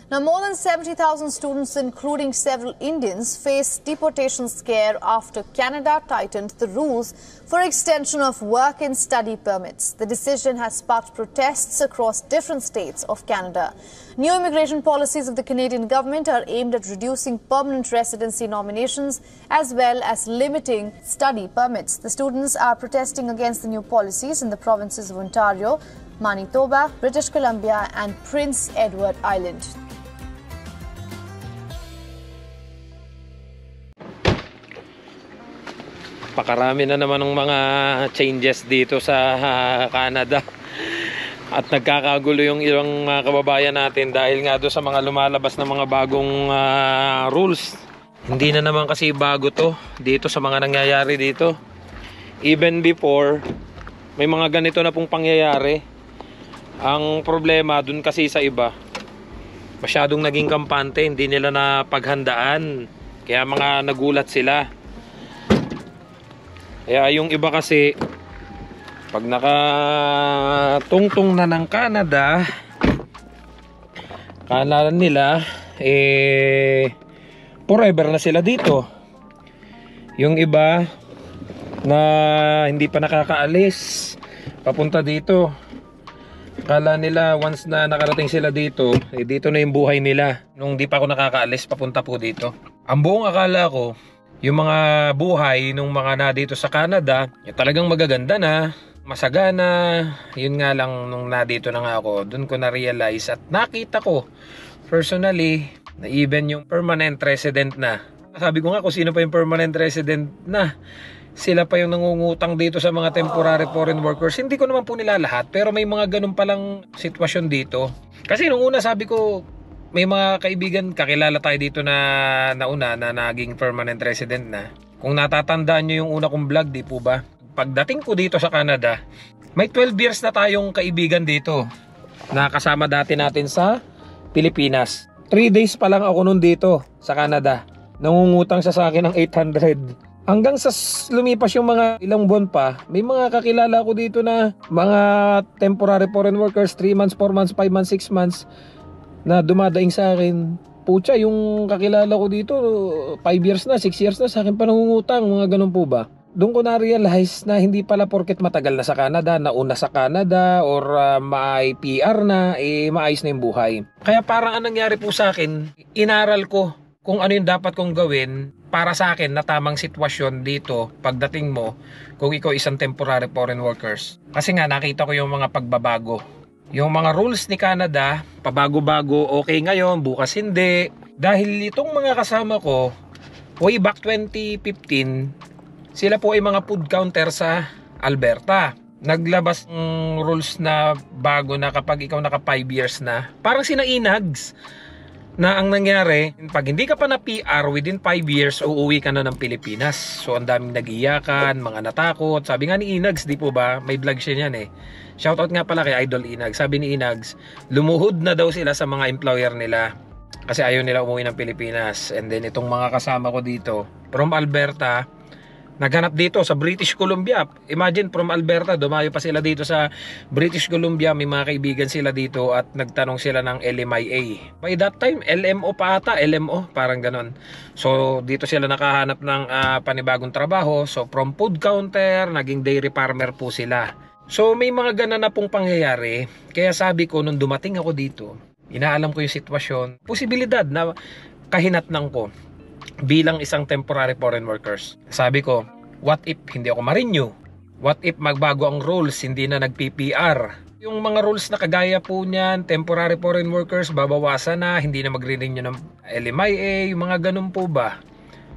Now, more than 70,000 students, including several Indians, face deportation scare after Canada tightened the rules for extension of work and study permits. The decision has sparked protests across different states of Canada. New immigration policies of the Canadian government are aimed at reducing permanent residency nominations as well as limiting study permits. The students are protesting against the new policies in the provinces of Ontario, Manitoba, British Columbia and Prince Edward Island. Pakarami na naman ng mga changes dito sa Canada at nagkakagulo yung ilang mga kababayan natin dahil nga doon sa mga lumalabas na mga bagong rules. Hindi na naman kasi bago to dito sa mga nangyayari dito. Even before, may mga ganito na pong pangyayari. Ang problema dun kasi sa iba, masyadong naging kampante, hindi nila na paghandaan, kaya mga nagulat sila. Kaya yung iba kasi pag nakatungtong na ng Canada, kala nila forever na sila dito. Yung iba na hindi pa nakakaalis papunta dito, kala nila once na nakarating sila dito, dito na yung buhay nila. Nung di pa ako nakakaalis papunta po dito, ang buong akala ko yung mga buhay nung mga na dito sa Canada, talagang magaganda na, masagana. Yun nga lang nung na dito na nga ako, dun ko na-realize at nakita ko personally na even yung permanent resident na, sabi ko nga kung sino pa yung permanent resident na, sila pa yung nangungutang dito sa mga temporary foreign workers. Hindi ko naman po nila lahat, pero may mga ganun palang sitwasyon dito. Kasi nung una sabi ko, may mga kaibigan, kakilala tayo dito na nauna na naging permanent resident na. Kung natatandaan nyo yung una kong vlog, di po ba? Pagdating ko dito sa Canada, may 12 years na tayong kaibigan dito na kasama dati natin sa Pilipinas. 3 days pa lang ako nun dito sa Canada. Nangungutang siya sa akin ng 800. Hanggang sa lumipas yung mga ilang buwan pa, may mga kakilala ko dito na mga temporary foreign workers, 3 months, 4 months, 5 months, 6 months, na dumadaing sa akin. Pucha, yung kakilala ko dito 5 years na, 6 years na sa akin pa nangungutang, mga ganun po ba? Doon ko na-realize na hindi pala porket matagal na sa Canada, nauna sa Canada or may PR na, maayos na yung buhay. Kaya parang anong nangyari po sa akin, inaral ko kung ano yung dapat kong gawin para sa akin na tamang sitwasyon dito pagdating mo kung ikaw isang temporary foreign workers. Kasi nga nakita ko yung mga pagbabago. Yung mga rules ni Canada, pabago-bago, okay ngayon, bukas hindi. Dahil itong mga kasama ko, way back 2015, sila po ay mga food counter sa Alberta. Naglabas ng rules na bago na kapag ikaw naka 5 years na, parang sinainags na ang nangyari, pag hindi ka pa na PR within 5 years, uuwi ka na ng Pilipinas. So ang daming nag-iyakan, mga natakot. Sabi nga ni Inags, di po ba? May vlog siya yan eh. Shoutout nga pala kay Idol Inags. Sabi ni Inags, lumuhod na daw sila sa mga employer nila kasi ayaw nila umuwi ng Pilipinas. And then itong mga kasama ko dito from Alberta, naghanap dito sa British Columbia. Imagine, from Alberta, dumayo pa sila dito sa British Columbia. May mga kaibigan sila dito at nagtanong sila ng LMIA. By that time, LMO pa ata, LMO, parang ganon. So, dito sila nakahanap ng panibagong trabaho. So, from food counter, naging dairy farmer po sila. So, may mga ganan na pong pangyayari. Kaya sabi ko, nung dumating ako dito, inaalam ko yung sitwasyon, posibilidad na kahinatnan ko bilang isang temporary foreign workers. Sabi ko, what if hindi ako ma-renew? What if magbago ang rules, hindi na nag-PPR? Yung mga rules na kagaya po niyan, temporary foreign workers, babawasan na, hindi na mag-renew ng LMIA, yung mga ganun po ba?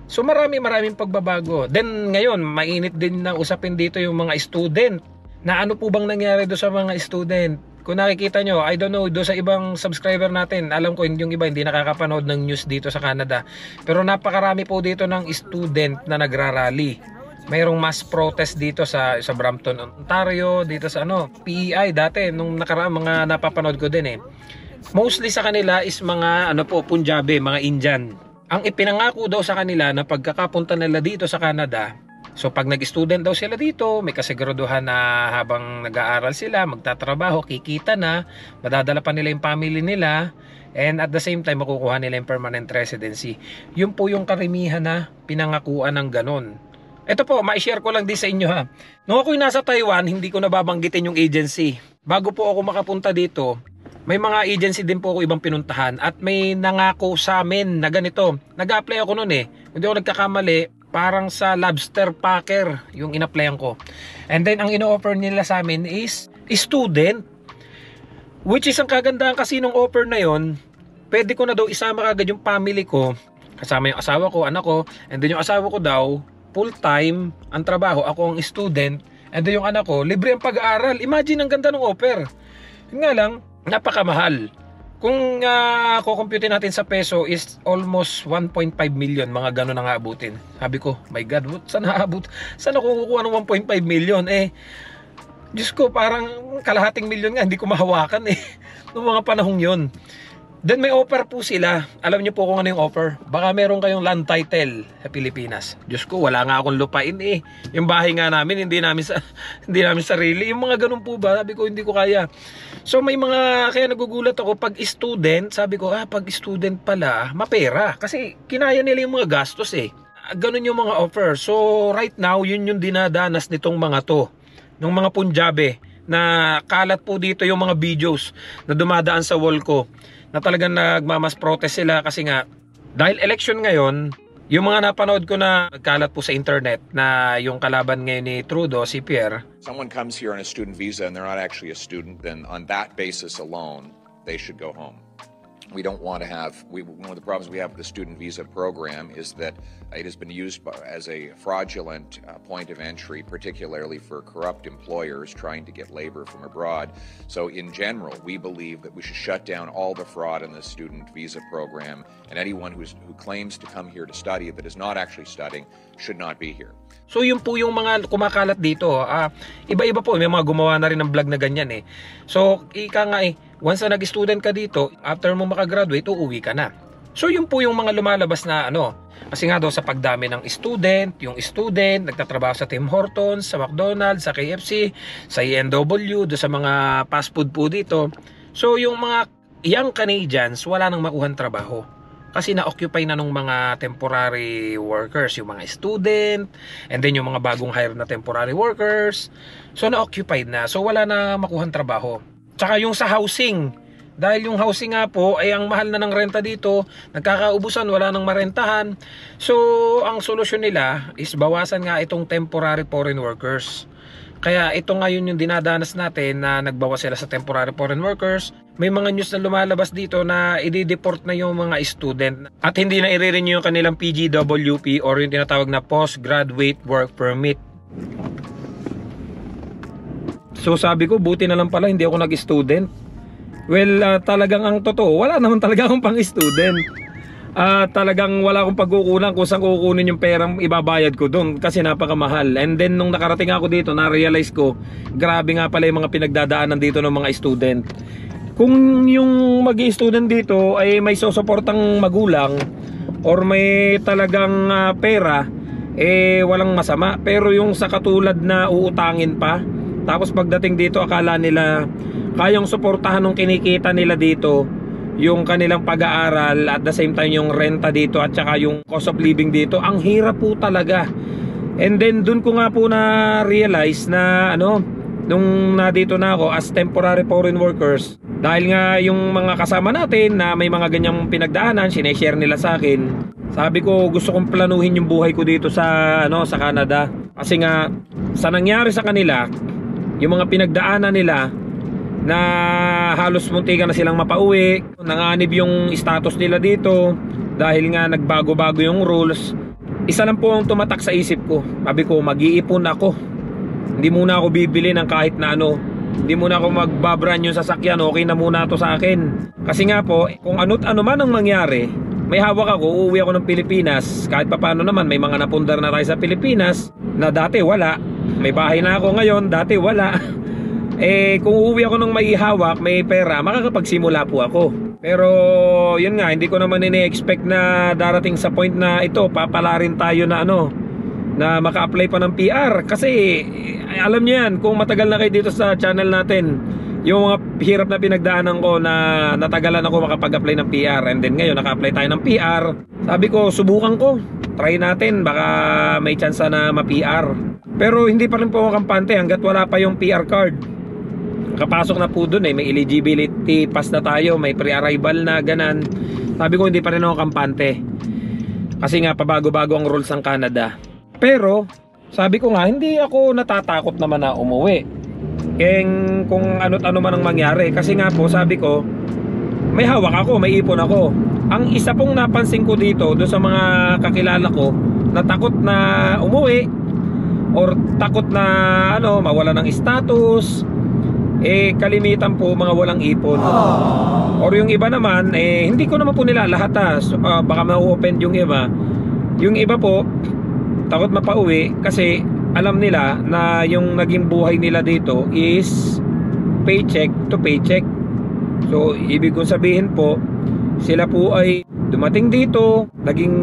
So maraming pagbabago. Then ngayon, mainit din na usapin dito yung mga student. Na ano po bang nangyari do sa mga student? Kung nakikita nyo, I don't know, do sa ibang subscriber natin, alam ko yung iba hindi nakakapanood ng news dito sa Canada. Pero napakarami po dito ng student na nagrarally. Mayroong mass protest dito sa Brampton, Ontario, dito sa PEI dati, nung nakaraang mga napapanood ko din eh. Mostly sa kanila is mga Punjabi, mga Indian. Ang ipinangako daw sa kanila na pagkakapunta nila dito sa Canada, So pag nag-student daw sila dito, may kasiguraduhan na habang nag-aaral sila, magtatrabaho, kikita na, madadala pa nila yung family nila, and at the same time makukuha nila yung permanent residency. Yun po yung karamihan na pinangakuan ng ganon. Ito po, ma-share ko lang din sa inyo ha. Nung ako'y nasa Taiwan, hindi ko nababanggitin yung agency. Bago po ako makapunta dito, may mga agency din po ako ibang pinuntahan at may nangako sa amin na ganito. Nag-apply ako noon eh. Hindi ako nagkakamali, parang sa lobster packer yung in-applyan ko. And then ang ino-offer nila sa amin is student. Which is ang kagandahan kasi nung offer na yon, pwede ko na daw isama agad yung family ko, kasama yung asawa ko, anak ko, and then yung asawa ko daw, full-time ang trabaho, ako ang student, and then yung anak ko, libre ang pag-aaral. Imagine ang ganda ng offer. Yun nga lang, napakamahal. Kung kukumputin natin sa peso is almost 1.5 million, mga gano'n na nga abutin. Sabi ko, my God, saan naabot? Saan ako kukuha ng 1.5 million? Diyos ko, parang kalahating milyon nga, hindi ko mahawakan noong mga panahong yon. Then may offer po sila. Alam niyo po kung ano yung offer? Baka meron kayong land title sa Pilipinas. Diyos ko, wala nga akong lupain Yung bahay nga namin, hindi namin sarili. Yung mga ganun po ba? Sabi ko, hindi ko kaya. So may mga, kaya nagugulat ako, pag student, sabi ko, pag student pala, mapera. Kasi kinaya nila yung mga gastos Ganun yung mga offer. So right now, yun yung dinadanas nitong mga to. Nung mga Punjabi, na kalat po dito yung mga videos na dumadaan sa wall ko. Na talagang nagmamas protest sila kasi nga dahil election ngayon, yung mga napanood ko na nagkalat po sa internet na yung kalaban ngayon ni Trudeau, si Pierre. Someone comes here on a student visa and they're not actually a student, then on that basis alone, they should go home. We don't want to have, one of the problems we have with the student visa program is that it has been used as a fraudulent point of entry, particularly for corrupt employers trying to get labor from abroad. So in general, we believe that we should shut down all the fraud in the student visa program, and anyone who claims to come here to study that is not actually studying should not be here. So yun po yung mga kumakalat dito. Iba-iba po, may mga gumawa na rin ng vlog na ganyan So ika nga once na nag-student ka dito, after mo makagraduate, uuwi ka na. So yun po yung mga lumalabas na kasi nga daw sa pagdami ng yung student, nagtatrabaho sa Tim Hortons, sa McDonald's, sa KFC, sa ENW, sa mga fast food po dito. So yung mga young Canadians, wala nang makuhang trabaho. Kasi na-occupy na nung mga temporary workers, yung mga student, and then yung mga bagong hire na temporary workers. So na-occupied na. So wala na makuhang trabaho. Tsaka yung sa housing, dahil yung housing nga po ay ang mahal na ng renta dito, nagkakaubusan, wala nang marentahan. So ang solusyon nila is bawasan nga itong temporary foreign workers. Kaya ito ngayon yung dinadanas natin na nagbawas sila sa temporary foreign workers. May mga news na lumalabas dito na i-deport na yung mga student at hindi na i-renew yung kanilang PGWP or yung tinatawag na Postgraduate Work Permit. So sabi ko, buti na lang pala hindi ako nag-student. Well, talagang ang totoo, wala naman talaga akong pang-student. Talagang wala akong pagkukunan kung saan kukunin yung perang ibabayad ko doon kasi napakamahal. And then nung nakarating ako dito, na-realize ko, grabe nga pala yung mga pinagdadaanan dito ng mga student. Kung yung mag-i-student dito ay may susuportang magulang or may talagang pera, walang masama. Pero yung sa katulad na uutangin pa, tapos pagdating dito akala nila kayang suportahan ng kinikita nila dito yung kanilang pag-aaral at the same time yung renta dito at saka yung cost of living dito. Ang hirap po talaga. And then dun ko nga po na realize na nung nadito na ako as temporary foreign workers, dahil nga yung mga kasama natin na may mga ganyang pinagdaanan, sineshare nila sa akin. Sabi ko, gusto kong planuhin yung buhay ko dito sa sa Canada. Kasi nga sa nangyari sa kanila, yung mga pinagdaanan nila na halos muntikan na silang mapauwi, nanganib yung status nila dito dahil nga nagbago-bago yung rules. Isa lang po ang tumatak sa isip ko. Sabi ko, mag-iipon ako. Hindi muna ako bibili ng kahit na hindi muna ako magbabrand yung sasakyan. Okay na muna to sa akin. Kasi nga po, kung ano't ano man ang mangyari, may hawak ako, uuwi ako ng Pilipinas. Kahit papaano naman, may mga napundar na tayo sa Pilipinas na dati wala. May bahay na ako ngayon, dati wala. Kung uuwi ako ng may hawak, may pera, makakapagsimula po ako. Pero yun nga, hindi ko naman ini-expect na darating sa point na ito, papala rin tayo na na maka-apply pa ng PR. Kasi alam niyo yan, kung matagal na kayo dito sa channel natin, yung mga hirap na pinagdaanan ko na natagalan ako makapag-apply ng PR. And then ngayon naka-apply tayo ng PR. Sabi ko, subukan ko, try natin, baka may chance na ma-PR. Pero hindi pa rin po ako kampante hanggat wala pa yung PR card. Kapasok na po dun may eligibility pass na tayo, may pre-arrival na ganan. Sabi ko hindi pa rin ako kampante. Kasi nga pabago-bago ang rules ng Canada. Pero sabi ko nga hindi ako natatakot naman na umuwi. Kung ano't ano man ang mangyari. Kasi nga po sabi ko may hawak ako, may ipon ako. Ang isa pong napansin ko dito do sa mga kakilala ko na takot na umuwi or takot na mawala ng status, kalimitan po mga walang ipon. Or yung iba naman hindi ko naman po nila lahat baka ma-open yung iba. Yung iba po takot mapauwi kasi alam nila na yung naging buhay nila dito is paycheck to paycheck. So ibig kong sabihin po, sila po ay dumating dito, naging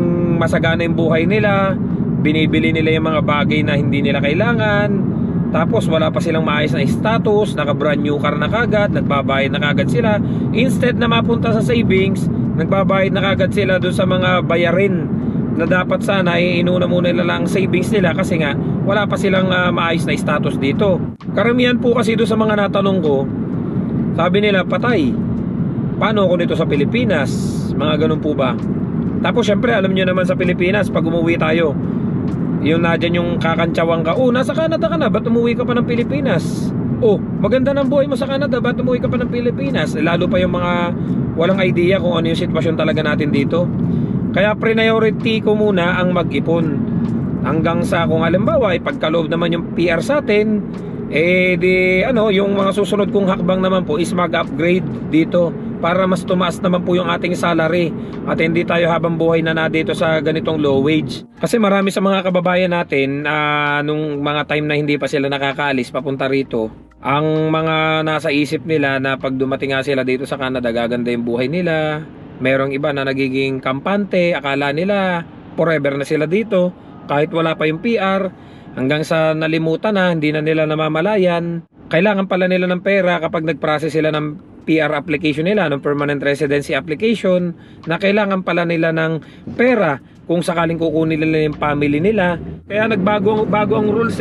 masagana yung buhay nila, binibili nila yung mga bagay na hindi nila kailangan. Tapos wala pa silang maayos na status, naka brand new car na kagad, nagbabayad na kagad sila. Instead na mapunta sa savings, nagbabayad na kagad sila doon sa mga bayarin na dapat sana inuna muna nila lang savings nila kasi nga wala pa silang maayos na status dito. Karamihan po kasi doon sa mga natanong ko, sabi nila patay, paano ako nito sa Pilipinas? Mga ganun po ba? Tapos syempre alam nyo naman sa Pilipinas pag umuwi tayo, yung nadyan yung kakantsawang ka, nasa Canada ka na, ba't umuwi ka pa ng Pilipinas? Maganda ng buhay mo sa Canada, ba't umuwi ka pa ng Pilipinas? Lalo pa yung mga walang idea kung ano yung sitwasyon talaga natin dito. Kaya priority ko muna ang mag-ipon. Hanggang sa kung halimbawa pagkaloob naman yung PR sa atin, yung mga susunod kong hakbang naman po is mag-upgrade dito para mas tumaas naman po yung ating salary at hindi tayo habang buhay na dito sa ganitong low wage. Kasi marami sa mga kababayan natin nung mga time na hindi pa sila nakakaalis papunta rito, ang mga nasa isip nila na pag dumating nga sila dito sa Canada gaganda yung buhay nila. Merong iba na nagiging kampante, akala nila forever na sila dito kahit wala pa yung PR, hanggang sa nalimutan na, hindi na nila namamalayan. Kailangan pala nila ng pera kapag nag-process sila ng PR application nila, ng permanent residency application, na kailangan pala nila ng pera kung sakaling kukunin nila yung family nila. Kaya nagbago ang rules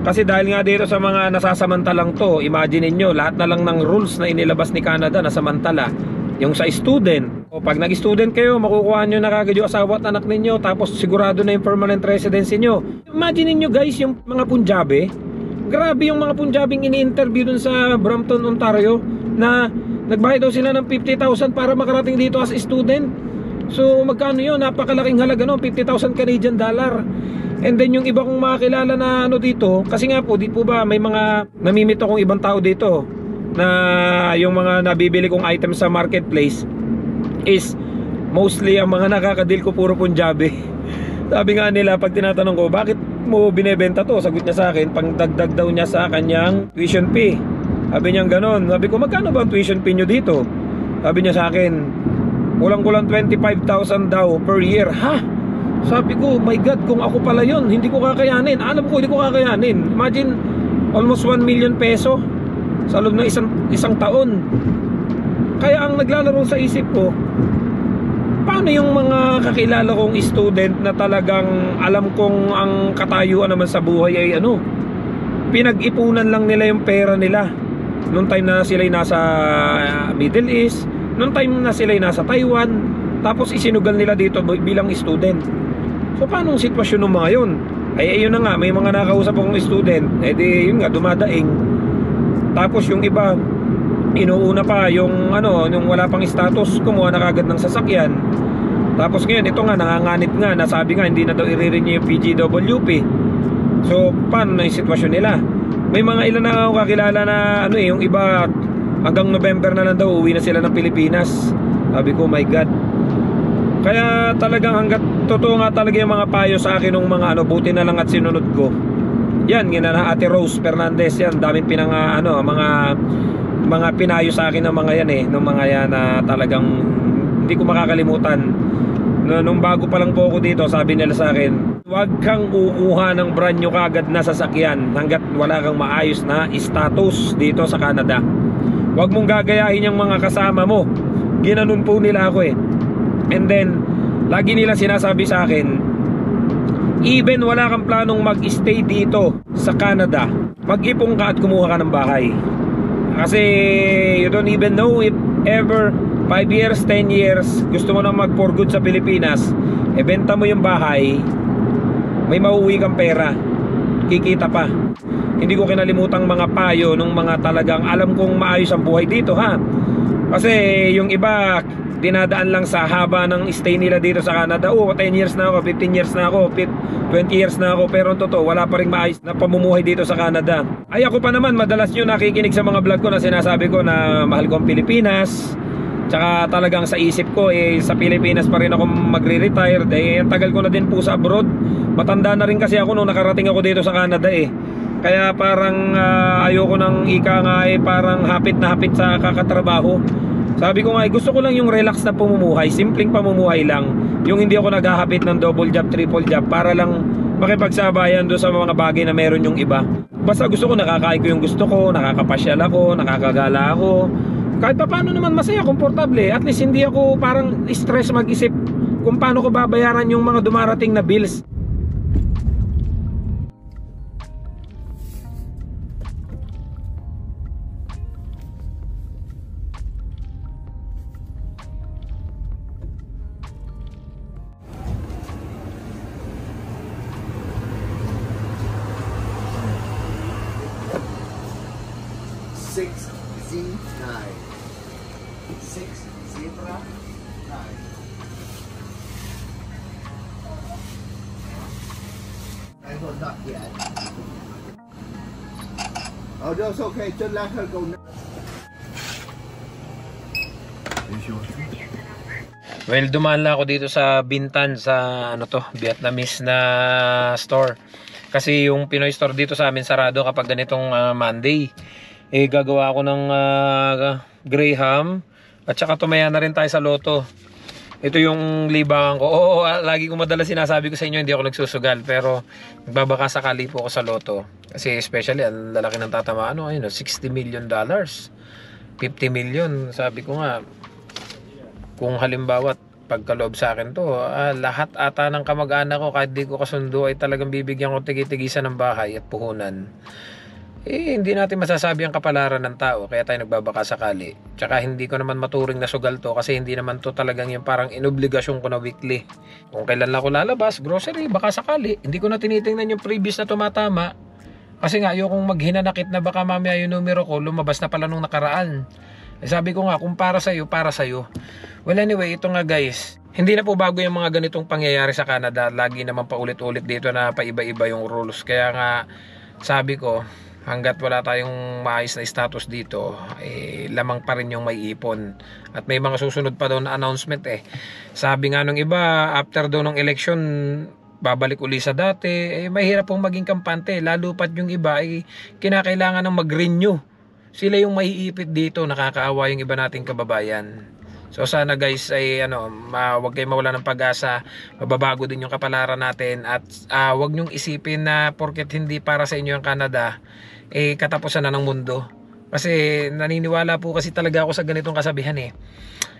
Kasi dahil nga dito sa mga nasasamantalang to, imagine niyo lahat na lang ng rules na inilabas ni Canada na samantala. Yung sa student, pag nag-student kayo, makukuha nyo na kagad yung asawa at anak ninyo, tapos sigurado na yung permanent residency nyo. Imagine niyo guys, yung mga Punjabi, grabe yung mga Punjabing ini-interview dun sa Brampton, Ontario, na nagbayad daw sila ng 50,000 para makarating dito as student. So magkano yun? Napakalaking halaga, 50,000 Canadian dollar. And then yung iba kong makakilala na dito, kasi nga po, di po ba may mga namimit akong ibang tao dito na yung mga nabibili kong items sa marketplace is mostly ang mga nakakadil ko puro Punjabi. Sabi nga nila pag tinatanong ko, bakit mo binebenta to? Sagot niya sa akin, pang dagdag daw niya sa kanyang tuition fee. Sabi niya ganon. Sabi ko, magkano ba ang tuition fee nyo dito? Sabi niya sa akin, kulang-kulang 25,000 daw per year. Ha? Sabi ko, my God, kung ako pala yun, hindi ko kakayanin. Alam ko, hindi ko kakayanin. Imagine, almost 1 million peso sa loob ng isang taon. Kaya ang naglalaro sa isip ko, paano yung mga kakilala kong student na talagang alam kong ang katayuan naman sa buhay ay pinag-ipunan lang nila yung pera nila noong time na sila'y nasa Middle East, noong time na sila'y nasa Taiwan, tapos isinugal nila dito bilang student. So paano ang sitwasyon ng mga yun? Ay yun na nga, may mga nakausap akong student, yun nga, dumadaing. Tapos yung iba, inuuna pa yung yung wala pang status, kumuha na kagad ng sasakyan. Tapos ngayon, ito nga, nanganganib nga, nasabi nga, hindi na daw i-renew yung PGWP. So, paano na yung sitwasyon nila? May mga ilan na ako kakilala na, yung iba, hanggang November na lang daw, uwi na sila ng Pilipinas. Sabi ko, my God. Kaya talagang hanggat totoo nga talaga yung mga payo sa akin ng mga buti na lang at sinunod ko. Yan, na Ate Rose Fernandez, yan, daming mga pinayo sa akin ng mga yan ng mga yan na talagang hindi ko makakalimutan. Nung bago pa lang po ako dito, sabi nila sa akin, Huwag kang kukuha ng brand new kagad na sasakyan hanggat wala kang maayos na status dito sa Canada. Huwag mong gagayahin yung mga kasama mo. Ginanon po nila ako eh. And then lagi nila sinasabi sa akin, even wala kang planong mag-stay dito sa Canada, mag-ipong ka at kumuha ka ng bahay. Kasi you don't even know if ever 5 years, 10 years gusto mo na mag for good sa Pilipinas, benta mo yung bahay, may mauwi kang pera, kikita pa. Hindi ko kinalimutang mga payo nung mga talagang alam kong maayos ang buhay dito ha. Kasi yung iba dinadaan lang sa haba ng stay nila dito sa Canada. 10 years na ako, 15 years na ako, 20 years na ako. Pero ang totoo, wala pa rin maayos na pamumuhay dito sa Canada. Ay ako pa naman, madalas nyo nakikinig sa mga vlog ko na sinasabi ko na mahal ko ang Pilipinas. Tsaka talagang sa isip ko, sa Pilipinas pa rin ako magre-retire. Ang tagal ko na din po sa abroad. Matanda na rin kasi ako nung nakarating ako dito sa Canada Kaya parang ayoko ng ika nga parang hapit na hapit sa kakatrabaho. Sabi ko nga gusto ko lang yung relax na pamumuhay, simpleng pamumuhay lang. Yung hindi ako naghahapit ng double job, triple job para lang makipagsabayan doon sa mga bagay na meron yung iba. Basta gusto ko nakakain ko yung gusto ko, nakakapasyal ako, nakakagala ako. Kahit pa paano naman masaya, komportable. At least hindi ako parang stress mag-isip kung paano ko babayaran yung mga dumarating na bills. Not yet. Oh, that's okay. Just let her go now. Well, dumaan lang ako dito sa Bintan sa Vietnamese na store. Kasi yung Pinoy store dito sa amin sarado kapag ganitong Monday. Gagawa ako ng Graham at saka tumaya na rin tayo sa Lotto. Ito yung libangan ko. Oo, lagi ko madalas sinasabi ko sa inyo, hindi ako nagsusugal. Pero nagbabaka sakali po ako sa Lotto. Kasi especially, ang lalaki ng tatamaan, $60 million. 50 million. Sabi ko nga, kung halimbawa, pagkaloob sa akin to, lahat ata ng kamag-anak ko, kahit di ko kasundo, ay talagang bibigyan ko tigi-tigisan ng bahay at puhunan. Hindi natin masasabi ang kapalaran ng tao, kaya tayo nagbabaka sakali. Tsaka hindi ko naman maturing na sugal to kasi hindi naman to talagang yung parang inobligasyon ko na weekly. Kung kailan lang ako lalabas, grocery, baka sakali. Hindi ko na tinitingnan yung previous na tumatama. Kasi nga, ayokong maghinanakit na baka mamaya yung numero ko, lumabas na pala nung nakaraan. Sabi ko nga, kung para sa'yo, para sa'yo. Well anyway, ito nga guys, hindi na po bago yung mga ganitong pangyayari sa Canada. Lagi naman paulit-ulit dito na paiba-iba yung rules. Kaya nga, sabi ko, hanggat wala tayong maayos na status dito, lamang pa rin yung may ipon. At may mga susunod pa daw na announcement Sabi nga nung iba, after daw ng election, babalik uli sa dati. Mahirap pong maging kampante. Lalo pat yung iba, kinakailangan ng mag-renew. Sila yung maiipit dito, nakakaawa yung iba nating kababayan. So sana guys wag kayong mawala ng pag-asa, mababago din yung kapalaran natin. At wag nyong isipin na porket hindi para sa inyo ang Canada, katapusan na ng mundo. Kasi naniniwala po kasi talaga ako sa ganitong kasabihan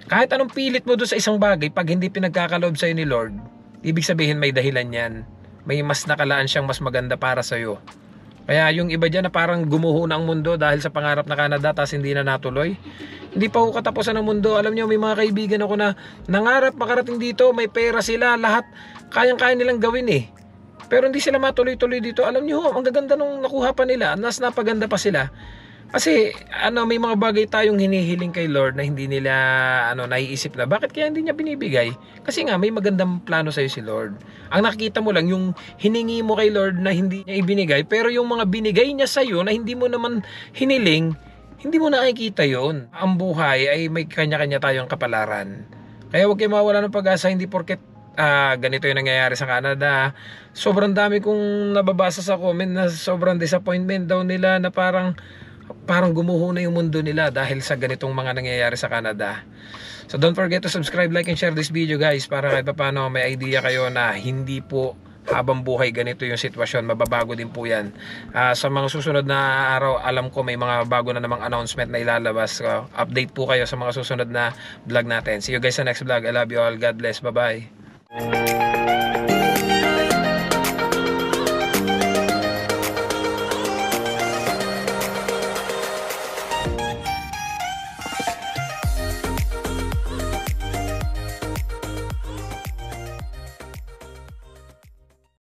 Kahit anong pilit mo doon sa isang bagay, pag hindi pinagkakaloob sa'yo ni Lord, ibig sabihin may dahilan yan. May mas nakalaan siyang mas maganda para sa'yo. Kaya yung iba dyan na parang gumuho na ang mundo dahil sa pangarap na Canada tapos hindi na natuloy. Hindi pa ako katapusan ng mundo. Alam niyo, may mga kaibigan ako na nangarap makarating dito, may pera sila, lahat kayang-kaya nilang gawin Pero hindi sila matuloy-tuloy dito. Alam niyo, ang gaganda nung nakuha pa nila, nas napaganda pa sila. Kasi may mga bagay tayong hinihiling kay Lord na hindi nila naiisip na bakit kaya hindi niya binibigay. Kasi nga may magandang plano sa iyo si Lord. Ang nakikita mo lang yung hiningi mo kay Lord na hindi niya ibinigay, pero yung mga binigay niya sa iyo na hindi mo naman hiniling, hindi mo nakikita yon. Ang buhay ay may kanya-kanya tayong kapalaran. Kaya huwag kayo mawala ng pag-asa, hindi porket ganito yung nangyayari sa Canada. Sobrang dami kong nababasa sa comment na sobrang disappointment daw nila na parang gumuho na yung mundo nila dahil sa ganitong mga nangyayari sa Canada. So don't forget to subscribe, like, and share this video guys para kahit paano may idea kayo na hindi po habang buhay ganito yung sitwasyon, mababago din po yan. Sa mga susunod na araw, alam ko may mga bago na namang announcement na ilalabas. Update po kayo sa mga susunod na vlog natin. See you guys sa next vlog. I love you all. God bless. Bye bye.